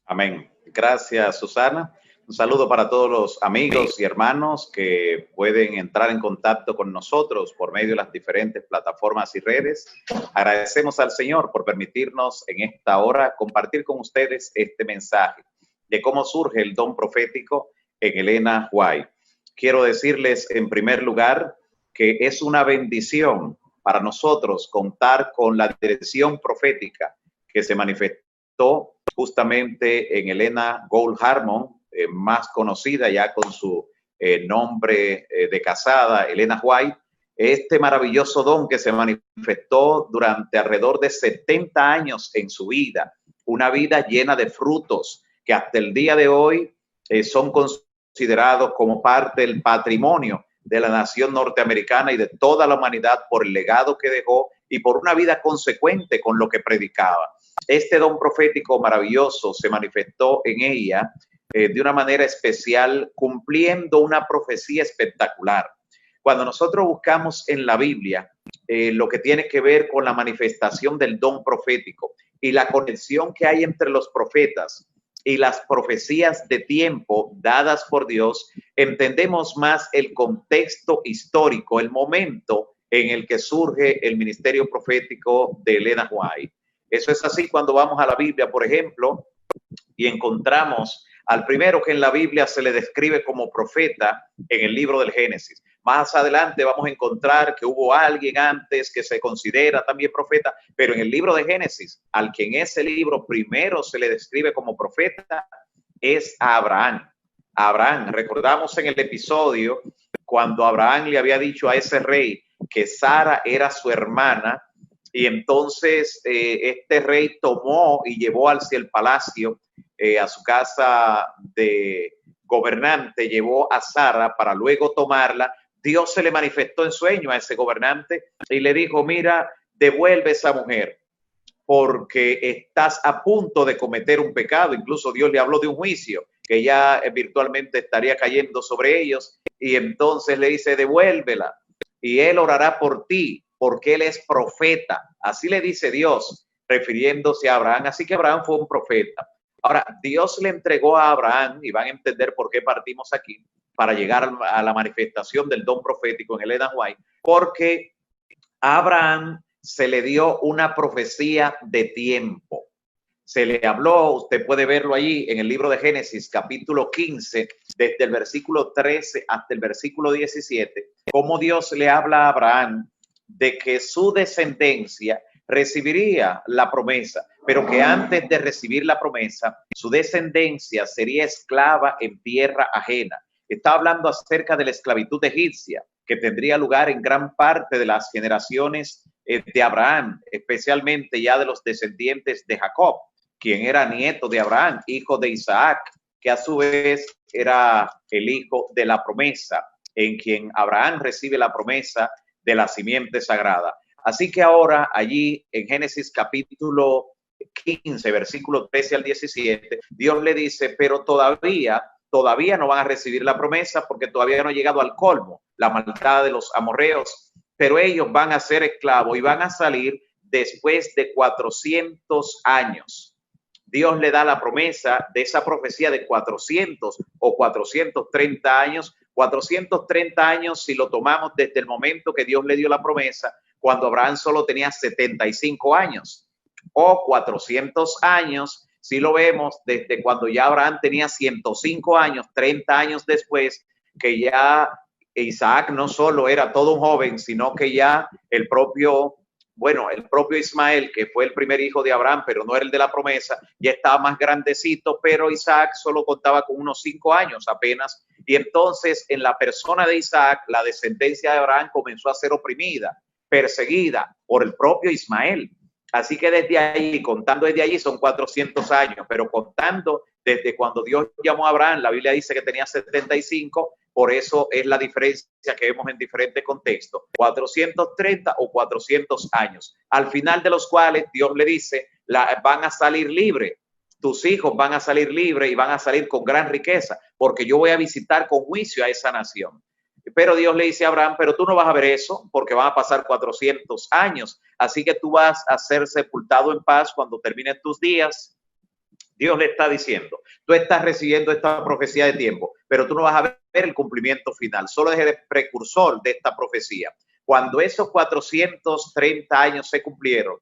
Amén. Gracias, Susana. Un saludo para todos los amigos y hermanos que pueden entrar en contacto con nosotros por medio de las diferentes plataformas y redes. Agradecemos al Señor por permitirnos en esta hora compartir con ustedes este mensaje de cómo surge el don profético en Elena White. Quiero decirles en primer lugar que es una bendición para nosotros contar con la dirección profética que se manifestó justamente en Elena Gould Harmon, más conocida ya con su nombre de casada, Elena White. Este maravilloso don que se manifestó durante alrededor de 70 años en su vida, una vida llena de frutos que hasta el día de hoy son considerados como parte del patrimonio de la nación norteamericana y de toda la humanidad por el legado que dejó y por una vida consecuente con lo que predicaba. Este don profético maravilloso se manifestó en ella de una manera especial, cumpliendo una profecía espectacular. Cuando nosotros buscamos en la Biblia lo que tiene que ver con la manifestación del don profético y la conexión que hay entre los profetas y las profecías de tiempo dadas por Dios, entendemos más el contexto histórico, el momento en el que surge el ministerio profético de Elena White. Eso es así cuando vamos a la Biblia, por ejemplo, y encontramos al primero que en la Biblia se le describe como profeta en el libro del Génesis. Más adelante vamos a encontrar que hubo alguien antes que se considera también profeta, pero en el libro de Génesis, al que en ese libro primero se le describe como profeta, es a Abraham. Abraham, recordamos en el episodio cuando Abraham le había dicho a ese rey que Sara era su hermana, y entonces este rey tomó y llevó hacia el palacio, a su casa de gobernante, llevó a Sara para luego tomarla. Dios se le manifestó en sueño a ese gobernante y le dijo, mira, devuelve esa mujer porque estás a punto de cometer un pecado. Incluso Dios le habló de un juicio que ya virtualmente estaría cayendo sobre ellos, y entonces le dice, devuélvela y él orará por ti porque él es profeta. Así le dice Dios, refiriéndose a Abraham. Así que Abraham fue un profeta. Ahora, Dios le entregó a Abraham, y van a entender por qué partimos aquí, para llegar a la manifestación del don profético en Elena White, porque a Abraham se le dio una profecía de tiempo. Se le habló, usted puede verlo allí en el libro de Génesis, capítulo 15, desde el versículo 13 hasta el versículo 17, cómo Dios le habla a Abraham de que su descendencia recibiría la promesa, pero que antes de recibir la promesa, su descendencia sería esclava en tierra ajena. Está hablando acerca de la esclavitud egipcia, que tendría lugar en gran parte de las generaciones de Abraham, especialmente ya de los descendientes de Jacob, quien era nieto de Abraham, hijo de Isaac, que a su vez era el hijo de la promesa, en quien Abraham recibe la promesa de la simiente sagrada. Así que ahora allí en Génesis capítulo 15, versículo 13 al 17, Dios le dice, pero todavía no van a recibir la promesa porque todavía no ha llegado al colmo la maldad de los amorreos, pero ellos van a ser esclavos y van a salir después de 400 años. Dios le da la promesa de esa profecía de 400 o 430 años. 430 años si lo tomamos desde el momento que Dios le dio la promesa, cuando Abraham solo tenía 75 años, o 400 años si lo vemos desde cuando ya Abraham tenía 105 años, 30 años después, que ya Isaac no solo era todo un joven, sino que ya el propio Ismael, que fue el primer hijo de Abraham, pero no era el de la promesa, ya estaba más grandecito, pero Isaac solo contaba con unos 5 años apenas. Y entonces en la persona de Isaac, la descendencia de Abraham comenzó a ser oprimida, perseguida por el propio Ismael. Así que desde ahí, contando desde allí, son 400 años, pero contando desde cuando Dios llamó a Abraham, la Biblia dice que tenía 75, por eso es la diferencia que vemos en diferentes contextos, 430 o 400 años, al final de los cuales Dios le dice, van a salir libres, tus hijos van a salir libres y van a salir con gran riqueza, porque yo voy a visitar con juicio a esa nación. Pero Dios le dice a Abraham, pero tú no vas a ver eso porque van a pasar 400 años. Así que tú vas a ser sepultado en paz cuando terminen tus días Dios le está diciendo, tú estás recibiendo esta profecía de tiempo, pero tú no vas a ver el cumplimiento final, solo es el precursor de esta profecía. Cuando esos 430 años se cumplieron,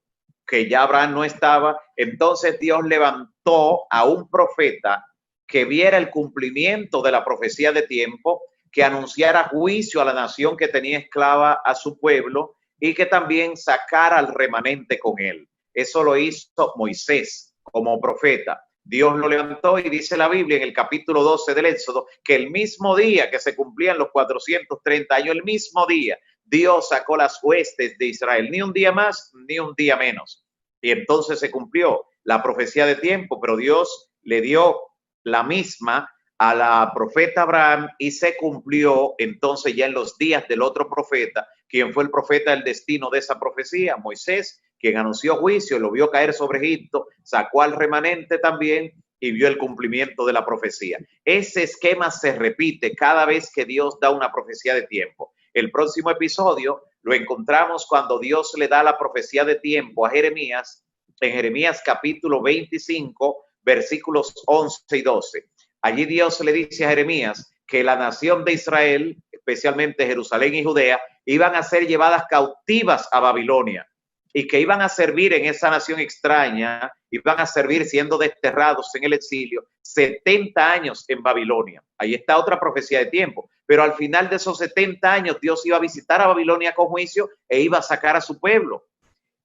que ya Abraham no estaba, entonces Dios levantó a un profeta que viera el cumplimiento de la profecía de tiempo, que anunciara juicio a la nación que tenía esclava a su pueblo y que también sacara al remanente con él. Eso lo hizo Moisés como profeta. Dios lo levantó y dice la Biblia en el capítulo 12 del Éxodo que el mismo día que se cumplían los 430 años, el mismo día, Dios sacó las huestes de Israel, ni un día más, ni un día menos. Y entonces se cumplió la profecía de tiempo, pero Dios le dio la misma a la profeta Abraham y se cumplió entonces ya en los días del otro profeta, quien fue el profeta del destino de esa profecía, Moisés, quien anunció juicio, lo vio caer sobre Egipto, sacó al remanente también y vio el cumplimiento de la profecía. Ese esquema se repite cada vez que Dios da una profecía de tiempo. El próximo episodio lo encontramos cuando Dios le da la profecía de tiempo a Jeremías, en Jeremías capítulo 25, versículos 11 y 12. Allí Dios le dice a Jeremías que la nación de Israel, especialmente Jerusalén y Judea, iban a ser llevadas cautivas a Babilonia y que iban a servir en esa nación extraña, iban a servir siendo desterrados en el exilio 70 años en Babilonia. Ahí está otra profecía de tiempo. Pero al final de esos 70 años, Dios iba a visitar a Babilonia con juicio e iba a sacar a su pueblo.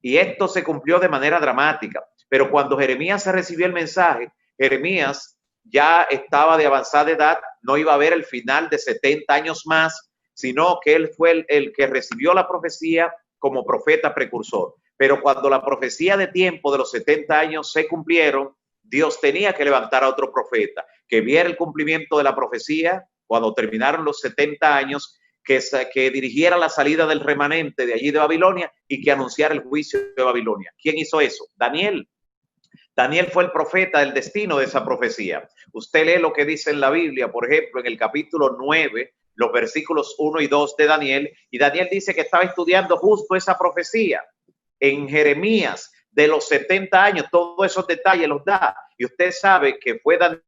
Y esto se cumplió de manera dramática. Pero cuando Jeremías recibió el mensaje, Jeremías ya estaba de avanzada edad, no iba a haber el final de 70 años más, sino que él fue el que recibió la profecía como profeta precursor. Pero cuando la profecía de tiempo de los 70 años se cumplieron, Dios tenía que levantar a otro profeta que viera el cumplimiento de la profecía cuando terminaron los 70 años, que dirigiera la salida del remanente de allí de Babilonia y que anunciara el juicio de Babilonia. ¿Quién hizo eso? Daniel. Daniel fue el profeta del destino de esa profecía. Usted lee lo que dice en la Biblia, por ejemplo, en el capítulo 9, los versículos 1 y 2 de Daniel, y Daniel dice que estaba estudiando justo esa profecía en Jeremías de los 70 años, todos esos detalles los da, y usted sabe que fue Daniel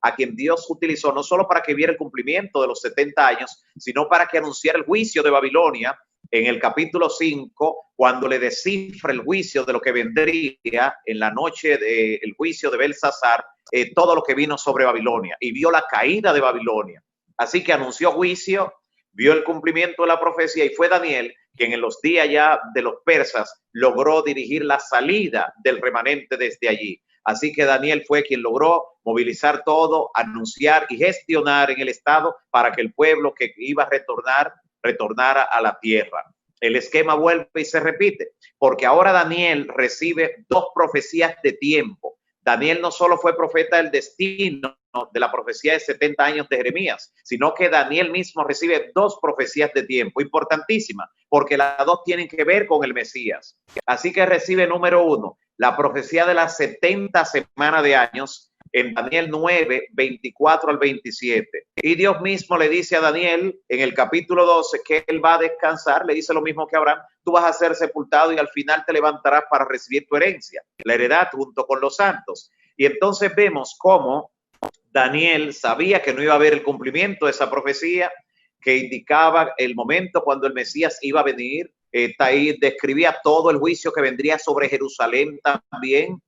a quien Dios utilizó no solo para que viera el cumplimiento de los 70 años, sino para que anunciara el juicio de Babilonia en el capítulo 5, cuando le descifra el juicio de lo que vendría en la noche del juicio de Belsasar, todo lo que vino sobre Babilonia, y vio la caída de Babilonia. Así que anunció juicio, vio el cumplimiento de la profecía, y fue Daniel quien en los días ya de los persas logró dirigir la salida del remanente desde allí. Así que Daniel fue quien logró movilizar todo, anunciar y gestionar en el estado para que el pueblo que iba a retornara a la tierra. El esquema vuelve y se repite, porque ahora Daniel recibe dos profecías de tiempo. Daniel no solo fue profeta del destino de la profecía de 70 años de Jeremías, sino que Daniel mismo recibe dos profecías de tiempo importantísimas, porque las dos tienen que ver con el Mesías. Así que recibe, número uno, la profecía de las 70 semanas de años en Daniel 9, 24 al 27. Y Dios mismo le dice a Daniel en el capítulo 12 que él va a descansar, le dice lo mismo que Abraham, tú vas a ser sepultado y al final te levantarás para recibir tu herencia, la heredad junto con los santos. Y entonces vemos cómo Daniel sabía que no iba a haber el cumplimiento de esa profecía que indicaba el momento cuando el Mesías iba a venir. Ahí describía todo el juicio que vendría sobre Jerusalén también.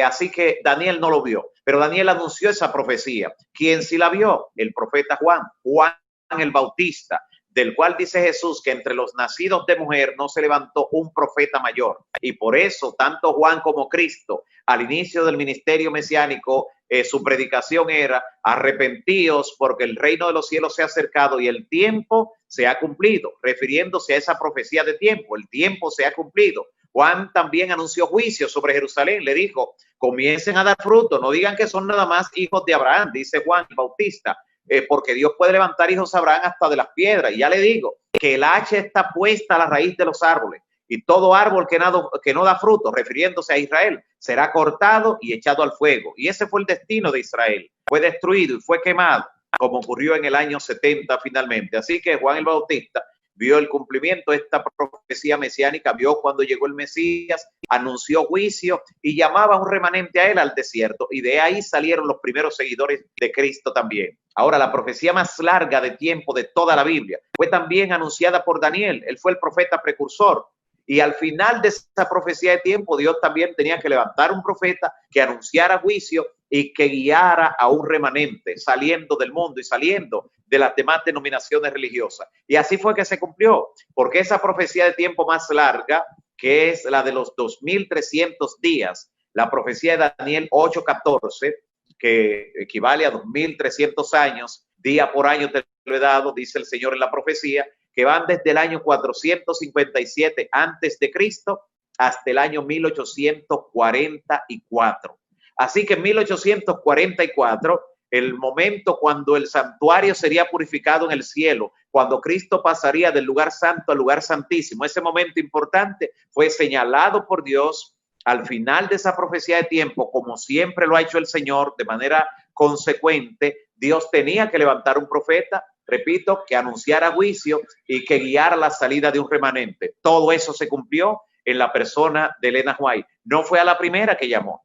Así que Daniel no lo vio, pero Daniel anunció esa profecía. ¿Quién sí la vio? El profeta Juan el Bautista, del cual dice Jesús que entre los nacidos de mujer no se levantó un profeta mayor. Y por eso, tanto Juan como Cristo, al inicio del ministerio mesiánico, su predicación era: arrepentíos porque el reino de los cielos se ha acercado y el tiempo se ha cumplido, refiriéndose a esa profecía de tiempo. El tiempo se ha cumplido. Juan también anunció juicio sobre Jerusalén, le dijo: comiencen a dar fruto, no digan que son nada más hijos de Abraham, dice Juan el Bautista, porque Dios puede levantar hijos a Abraham hasta de las piedras. Y ya le digo que el hacha está puesta a la raíz de los árboles, y todo árbol que no da fruto, refiriéndose a Israel, será cortado y echado al fuego. Y ese fue el destino de Israel, fue destruido y fue quemado, como ocurrió en el año 70 finalmente. Así que Juan el Bautista vio el cumplimiento. Esta profecía mesiánica vio cuando llegó el Mesías, anunció juicio y llamaba a un remanente a él al desierto, y de ahí salieron los primeros seguidores de Cristo también. Ahora, la profecía más larga de tiempo de toda la Biblia fue también anunciada por Daniel. Él fue el profeta precursor. Y al final de esa profecía de tiempo, Dios también tenía que levantar un profeta que anunciara juicio y que guiara a un remanente saliendo del mundo y saliendo de las demás denominaciones religiosas. Y así fue que se cumplió, porque esa profecía de tiempo más larga, que es la de los 2300 días, la profecía de Daniel 8:14, que equivale a 2300 años, día por año te lo he dado, dice el Señor en la profecía, que van desde el año 457 antes de Cristo hasta el año 1844. Así que en 1844, el momento cuando el santuario sería purificado en el cielo, cuando Cristo pasaría del lugar santo al lugar santísimo, ese momento importante fue señalado por Dios al final de esa profecía de tiempo, como siempre lo ha hecho el Señor de manera consecuente. Dios tenía que levantar un profeta, repito, que anunciara juicio y que guiara la salida de un remanente. Todo eso se cumplió en la persona de Elena White. No fue a la primera que llamó.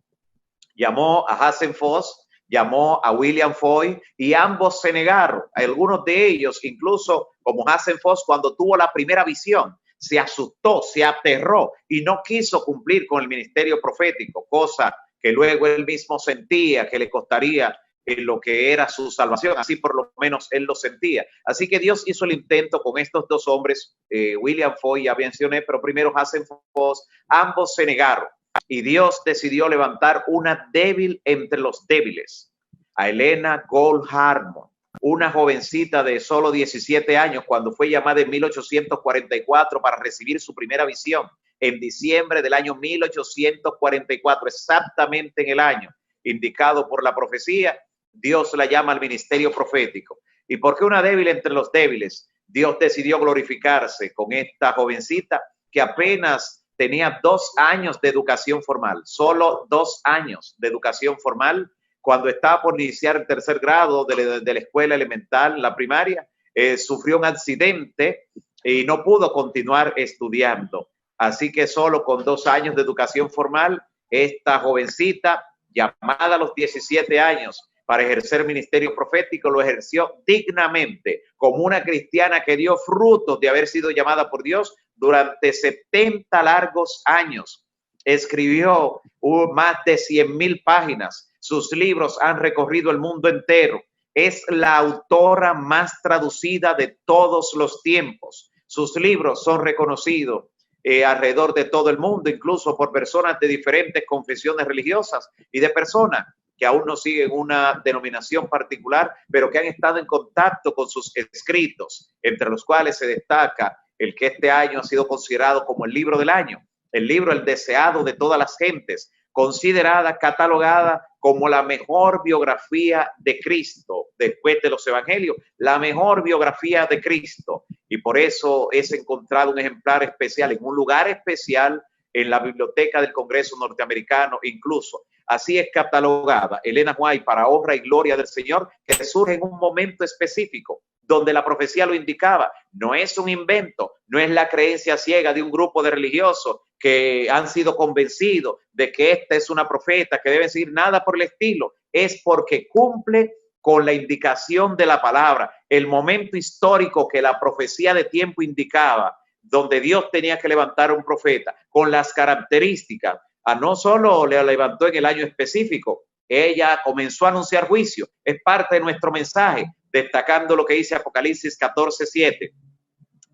Llamó a Hazen Foss, llamó a William Foy, y ambos se negaron. Algunos de ellos, incluso como Hazen Foss, cuando tuvo la primera visión, se asustó, se aterró y no quiso cumplir con el ministerio profético, cosa que luego él mismo sentía que le costaría en lo que era su salvación. Así por lo menos él lo sentía. Así que Dios hizo el intento con estos dos hombres, William Foy, ya mencioné, pero primero Hazen Foss. Ambos se negaron y Dios decidió levantar una débil entre los débiles, a Helena Gold Harmon, una jovencita de solo 17 años, cuando fue llamada en 1844 para recibir su primera visión en diciembre del año 1844, exactamente en el año indicado por la profecía. Dios la llama al ministerio profético. ¿Y por qué una débil entre los débiles? Dios decidió glorificarse con esta jovencita que apenas tenía 2 años de educación formal, solo 2 años de educación formal. Cuando estaba por iniciar el 3er grado de la escuela elemental, la primaria, sufrió un accidente y no pudo continuar estudiando. Así que solo con 2 años de educación formal, esta jovencita, llamada a los 17 años para ejercer ministerio profético, lo ejerció dignamente, como una cristiana que dio frutos de haber sido llamada por Dios durante 70 largos años. Escribió más de 100,000 páginas. Sus libros han recorrido el mundo entero. Es la autora más traducida de todos los tiempos. Sus libros son reconocidos alrededor de todo el mundo, incluso por personas de diferentes confesiones religiosas y de personas que aún no siguen una denominación particular, pero que han estado en contacto con sus escritos, entre los cuales se destaca el que este año ha sido considerado como el libro del año, el libro el deseado de todas las gentes, considerada, catalogada como la mejor biografía de Cristo después de los evangelios, la mejor biografía de Cristo. Y por eso es encontrado un ejemplar especial en un lugar especial en la biblioteca del Congreso norteamericano, incluso. Así es catalogada Elena White, para honra y gloria del Señor, que surge en un momento específico donde la profecía lo indicaba. No es un invento, no es la creencia ciega de un grupo de religiosos que han sido convencidos de que esta es una profeta, que deben seguir, nada por el estilo. Es porque cumple con la indicación de la palabra, el momento histórico que la profecía de tiempo indicaba, donde Dios tenía que levantar un profeta, con las características. No solo le levantó en el año específico, ella comenzó a anunciar juicio. Es parte de nuestro mensaje, destacando lo que dice Apocalipsis 14:7.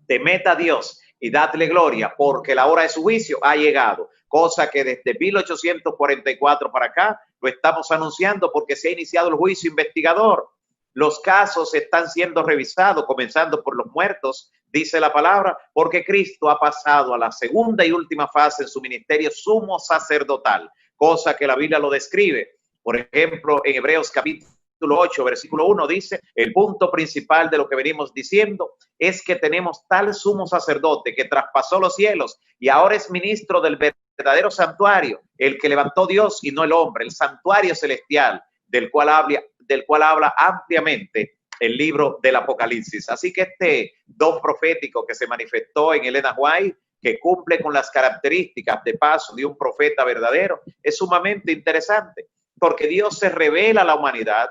Temed a Dios y dadle gloria, porque la hora de su juicio ha llegado. Cosa que desde 1844 para acá lo estamos anunciando, porque se ha iniciado el juicio investigador. Los casos están siendo revisados, comenzando por los muertos, dice la palabra, porque Cristo ha pasado a la segunda y última fase en su ministerio sumo sacerdotal, cosa que la Biblia lo describe. Por ejemplo, en Hebreos capítulo 8, versículo 1 dice, el punto principal de lo que venimos diciendo es que tenemos tal sumo sacerdote que traspasó los cielos y ahora es ministro del verdadero santuario, el que levantó Dios y no el hombre, el santuario celestial, del cual habla ampliamente el libro del Apocalipsis. Así que este don profético que se manifestó en Elena White, que cumple con las características de paso de un profeta verdadero, es sumamente interesante, porque Dios se revela a la humanidad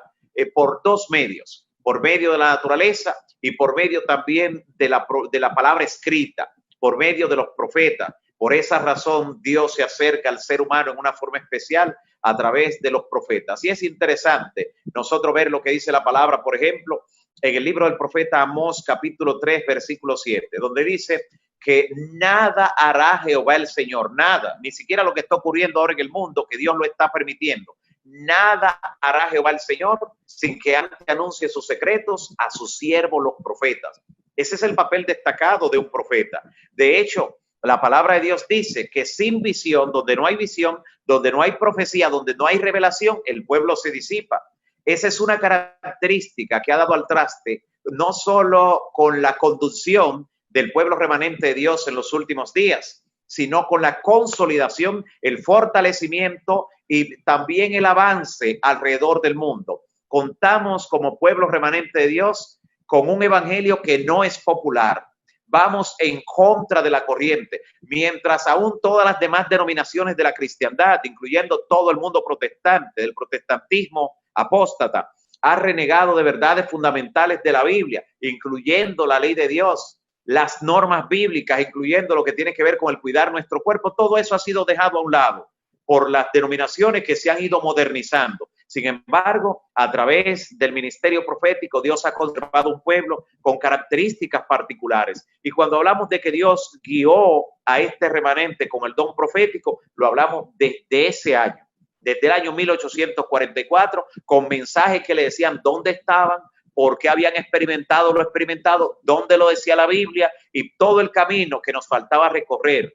por dos medios, por medio de la naturaleza y por medio también de la palabra escrita, por medio de los profetas. Por esa razón Dios se acerca al ser humano en una forma especial a través de los profetas. Y es interesante nosotros ver lo que dice la palabra, por ejemplo, en el libro del profeta Amós, capítulo 3, versículo 7, donde dice que nada hará Jehová el Señor, nada, ni siquiera lo que está ocurriendo ahora en el mundo, que Dios lo está permitiendo. Nada hará Jehová el Señor sin que antes anuncie sus secretos a sus siervos los profetas. Ese es el papel destacado de un profeta. De hecho, la palabra de Dios dice que sin visión, donde no hay profecía, donde no hay revelación, el pueblo se disipa. Esa es una característica que ha dado al traste, no solo con la conducción del pueblo remanente de Dios en los últimos días, sino con la consolidación, el fortalecimiento y también el avance alrededor del mundo. Contamos como pueblo remanente de Dios con un evangelio que no es popular. Vamos en contra de la corriente, mientras aún todas las demás denominaciones de la cristiandad, incluyendo todo el mundo protestante, del protestantismo apóstata, ha renegado de verdades fundamentales de la Biblia, incluyendo la ley de Dios, las normas bíblicas, incluyendo lo que tiene que ver con el cuidar nuestro cuerpo. Todo eso ha sido dejado a un lado por las denominaciones que se han ido modernizando. Sin embargo, a través del ministerio profético, Dios ha conservado un pueblo con características particulares. Y cuando hablamos de que Dios guió a este remanente con el don profético, lo hablamos desde ese año, desde el año 1844, con mensajes que le decían dónde estaban, por qué habían experimentado lo experimentado, dónde lo decía la Biblia y todo el camino que nos faltaba recorrer.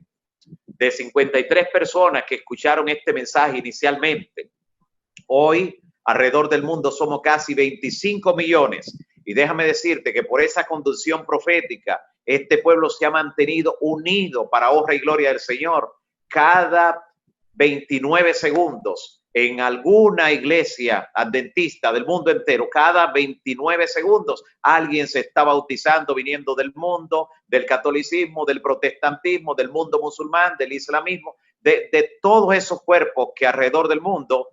De 53 personas que escucharon este mensaje inicialmente, hoy alrededor del mundo somos casi 25 millones. Y déjame decirte que por esa conducción profética, este pueblo se ha mantenido unido para honra y gloria del Señor. Cada 29 segundos en alguna iglesia adventista del mundo entero, cada 29 segundos alguien se está bautizando viniendo del mundo, del catolicismo, del protestantismo, del mundo musulmán, del islamismo, de todos esos cuerpos que alrededor del mundo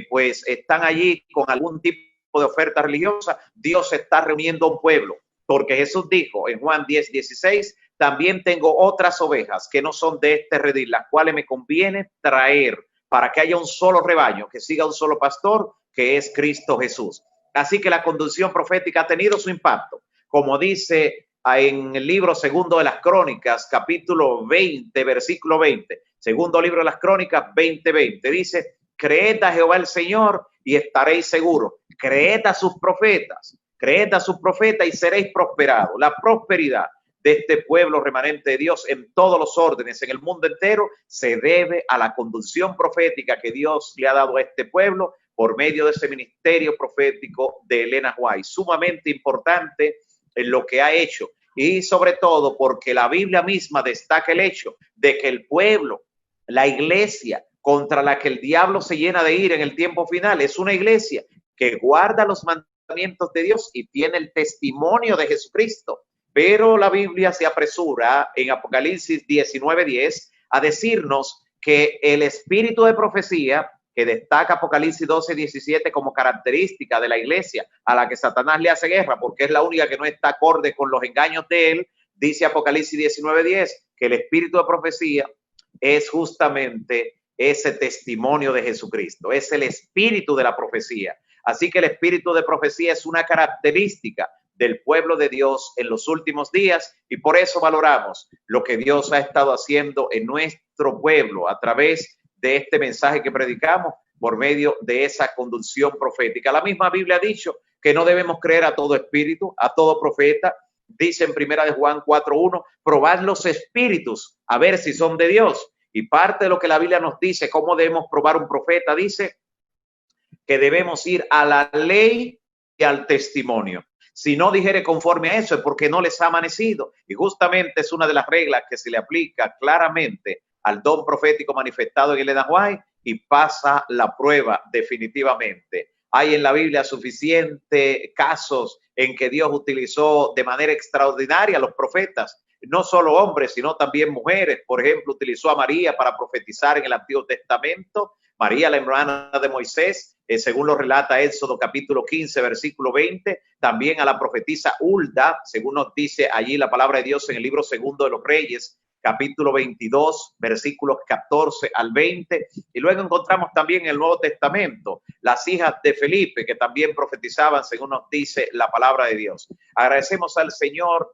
pues están allí con algún tipo de oferta religiosa. Dios está reuniendo a un pueblo, porque Jesús dijo en Juan 10:16, también tengo otras ovejas que no son de este redil, las cuales me conviene traer para que haya un solo rebaño, que siga un solo pastor, que es Cristo Jesús. Así que la conducción profética ha tenido su impacto. Como dice en el libro segundo de las Crónicas, capítulo 20, versículo 20, segundo libro de las Crónicas, 20:20, dice, creed a Jehová el Señor y estaréis seguros. Creed a sus profetas y seréis prosperados. La prosperidad de este pueblo remanente de Dios en todos los órdenes, en el mundo entero, se debe a la conducción profética que Dios le ha dado a este pueblo por medio de ese ministerio profético de Elena White, sumamente importante en lo que ha hecho, y sobre todo porque la Biblia misma destaca el hecho de que el pueblo, la iglesia contra la que el diablo se llena de ira en el tiempo final, es una iglesia que guarda los mandamientos de Dios y tiene el testimonio de Jesucristo. Pero la Biblia se apresura en Apocalipsis 19:10 a decirnos que el espíritu de profecía, que destaca Apocalipsis 12:17 como característica de la iglesia a la que Satanás le hace guerra, porque es la única que no está acorde con los engaños de él, dice Apocalipsis 19:10 que el espíritu de profecía es justamente ese testimonio de Jesucristo, es el espíritu de la profecía. Así que el espíritu de profecía es una característica del pueblo de Dios en los últimos días, y por eso valoramos lo que Dios ha estado haciendo en nuestro pueblo a través de este mensaje que predicamos por medio de esa conducción profética. La misma Biblia ha dicho que no debemos creer a todo espíritu, a todo profeta. Dice en primera de Juan 4:1, probad los espíritus a ver si son de Dios. Y parte de lo que la Biblia nos dice, cómo debemos probar un profeta, dice que debemos ir a la ley y al testimonio. Si no dijere conforme a eso, es porque no les ha amanecido. Y justamente es una de las reglas que se le aplica claramente al don profético manifestado en Elena White, y pasa la prueba definitivamente. Hay en la Biblia suficientes casos en que Dios utilizó de manera extraordinaria a los profetas, no solo hombres, sino también mujeres. Por ejemplo, utilizó a María para profetizar en el Antiguo Testamento. María, la hermana de Moisés, según lo relata Éxodo capítulo 15, versículo 20, también a la profetisa Hulda, según nos dice allí la palabra de Dios en el libro segundo de los Reyes, capítulo 22, versículos 14 al 20. Y luego encontramos también en el Nuevo Testamento las hijas de Felipe, que también profetizaban, según nos dice la palabra de Dios. Agradecemos al Señor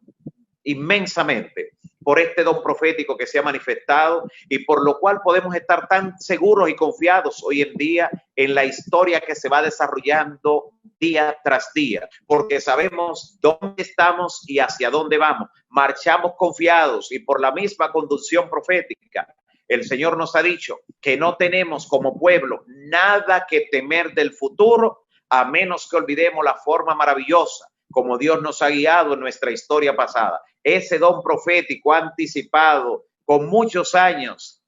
inmensamente por este don profético que se ha manifestado y por lo cual podemos estar tan seguros y confiados hoy en día en la historia que se va desarrollando día tras día, porque sabemos dónde estamos y hacia dónde vamos. Marchamos confiados y por la misma conducción profética. El Señor nos ha dicho que no tenemos como pueblo nada que temer del futuro, a menos que olvidemos la forma maravillosa como Dios nos ha guiado en nuestra historia pasada. Ese don profético anticipado con muchos años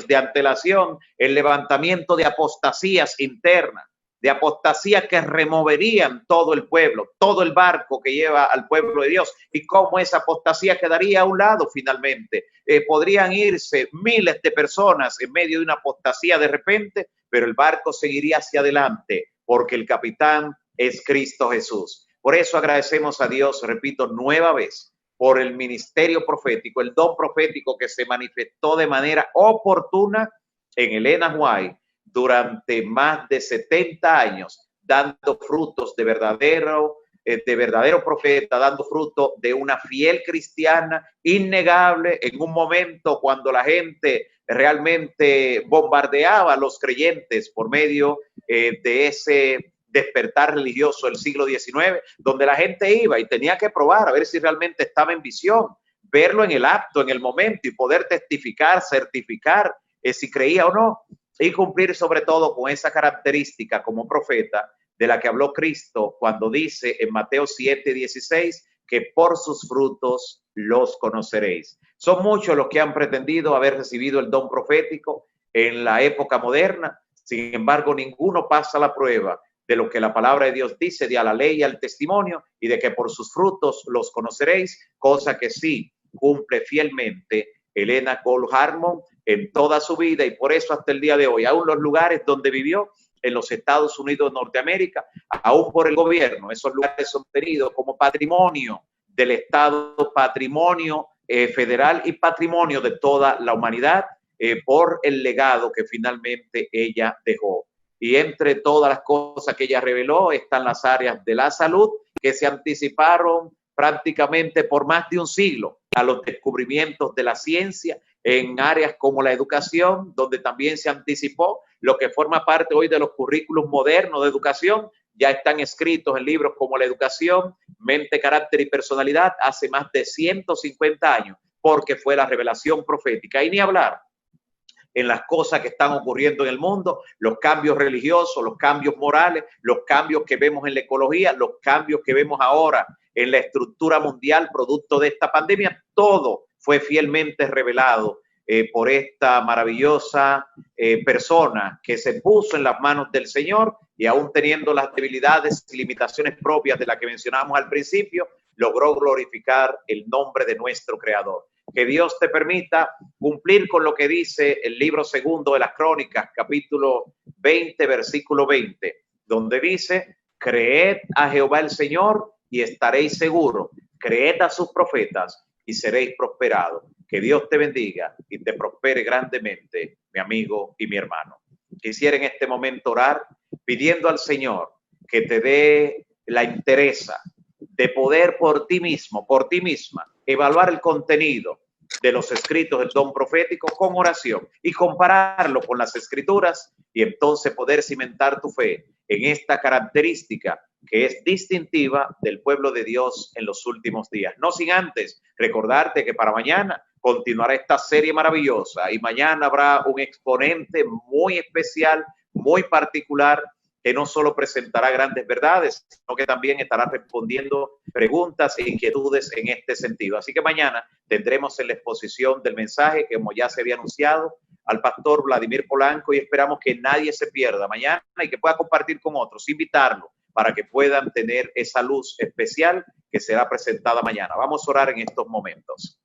de antelación, el levantamiento de apostasías internas, de apostasías que removerían todo el pueblo, todo el barco que lleva al pueblo de Dios, y cómo esa apostasía quedaría a un lado finalmente. Podrían irse miles de personas en medio de una apostasía de repente, pero el barco seguiría hacia adelante, porque el capitán es Cristo Jesús. Por eso agradecemos a Dios, repito, nueva vez, por el ministerio profético, el don profético que se manifestó de manera oportuna en Elena White durante más de 70 años, dando frutos de verdadero profeta, dando fruto de una fiel cristiana innegable en un momento cuando la gente realmente bombardeaba a los creyentes por medio de ese despertar religioso del siglo XIX, donde la gente iba y tenía que probar a ver si realmente estaba en visión, verlo en el acto, en el momento y poder testificar, certificar si creía o no, y cumplir sobre todo con esa característica como profeta de la que habló Cristo cuando dice en Mateo 7:16 que por sus frutos los conoceréis. Son muchos los que han pretendido haber recibido el don profético en la época moderna, sin embargo ninguno pasa la prueba de lo que la palabra de Dios dice, de a la ley y al testimonio, y de que por sus frutos los conoceréis, cosa que sí cumple fielmente Elena Cole Harmon en toda su vida, y por eso hasta el día de hoy, aún los lugares donde vivió, en los Estados Unidos de Norteamérica, aún por el gobierno, esos lugares son tenidos como patrimonio del Estado, patrimonio federal y patrimonio de toda la humanidad por el legado que finalmente ella dejó. Y entre todas las cosas que ella reveló están las áreas de la salud que se anticiparon prácticamente por más de un siglo a los descubrimientos de la ciencia, en áreas como la educación, donde también se anticipó lo que forma parte hoy de los currículos modernos de educación. Ya están escritos en libros como La educación, mente, carácter y personalidad hace más de 150 años, porque fue la revelación profética. Y ni hablar en las cosas que están ocurriendo en el mundo, los cambios religiosos, los cambios morales, los cambios que vemos en la ecología, los cambios que vemos ahora en la estructura mundial producto de esta pandemia, todo fue fielmente revelado por esta maravillosa persona que se puso en las manos del Señor y aún teniendo las debilidades y limitaciones propias de las que mencionamos al principio, logró glorificar el nombre de nuestro Creador. Que Dios te permita cumplir con lo que dice el libro segundo de las Crónicas, capítulo 20, versículo 20, donde dice: creed a Jehová el Señor y estaréis seguros, creed a sus profetas y seréis prosperados. Que Dios te bendiga y te prospere grandemente, mi amigo y mi hermano. Quisiera en este momento orar pidiendo al Señor que te dé la entereza de poder por ti mismo, por ti misma, evaluar el contenido de los escritos del don profético con oración y compararlo con las escrituras y entonces poder cimentar tu fe en esta característica que es distintiva del pueblo de Dios en los últimos días. No sin antes recordarte que para mañana continuará esta serie maravillosa y mañana habrá un exponente muy especial, muy particular, que no solo presentará grandes verdades, sino que también estará respondiendo preguntas e inquietudes en este sentido. Así que mañana tendremos en la exposición del mensaje, que como ya se había anunciado, al pastor Vladimir Polanco, y esperamos que nadie se pierda mañana y que pueda compartir con otros, invitarlo para que puedan tener esa luz especial que será presentada mañana. Vamos a orar en estos momentos.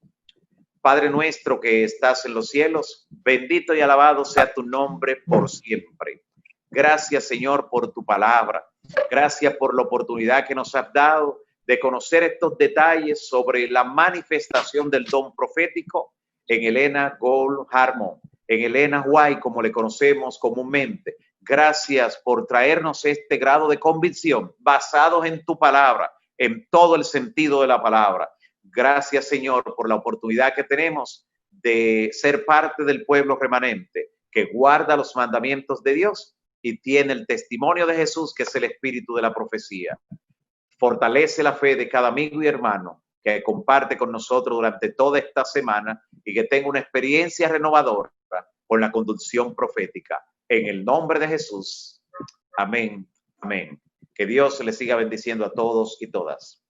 Padre nuestro que estás en los cielos, bendito y alabado sea tu nombre por siempre. Gracias, Señor, por tu palabra. Gracias por la oportunidad que nos has dado de conocer estos detalles sobre la manifestación del don profético en Helena Gold Harmon, en Helena White, como le conocemos comúnmente. Gracias por traernos este grado de convicción basados en tu palabra, en todo el sentido de la palabra. Gracias, Señor, por la oportunidad que tenemos de ser parte del pueblo remanente que guarda los mandamientos de Dios y tiene el testimonio de Jesús, que es el espíritu de la profecía. Fortalece la fe de cada amigo y hermano que comparte con nosotros durante toda esta semana y que tenga una experiencia renovadora con la conducción profética. En el nombre de Jesús. Amén. Amén. Que Dios les siga bendiciendo a todos y todas.